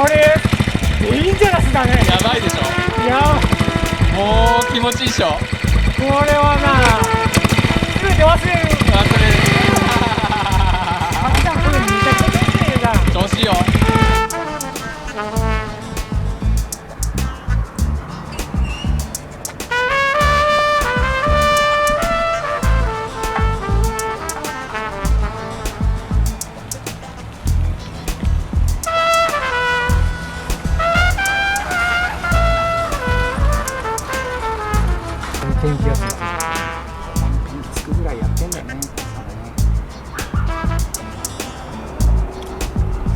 これデンジャラスだね。やばいでしょ。いやもう気持ちいいっしょ。これはな全て忘れる。忘れる。あきちゃんこれめちゃくちゃ出てるじゃん。調子いいよ。天気予報つくぐらいやってんだよね。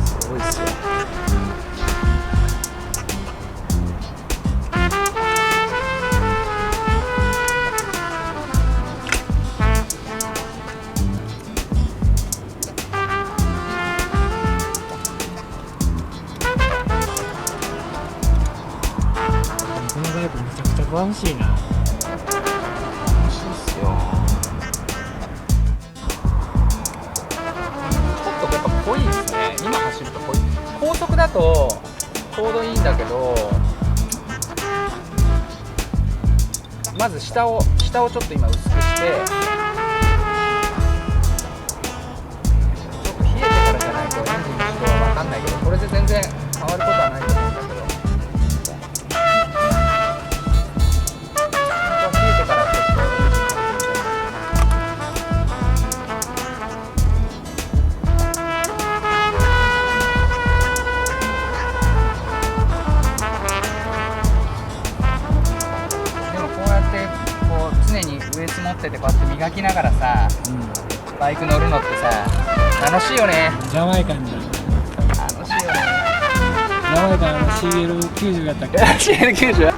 すごいっすよ。このバイクめちゃくちゃ詳しいな。楽しいっすよ。ちょっとやっぱ濃いですね。今走ると濃い。高速だとちょうどいいんだけど、まず下をちょっと今薄くして、ちょっと冷えてからじゃないとエンジンの始動は分かんないけど、これで全然変わることはないと思うんだけど。冷えてからちょっとエンジンかけてみたいな。でもこうやってこう常にウエス持っててこうやって磨きながらさ、バイク乗るのってさ楽しいよね。ジャマイカンだ。楽しいよね。ジャマイカンCL90 やったっけ。CL90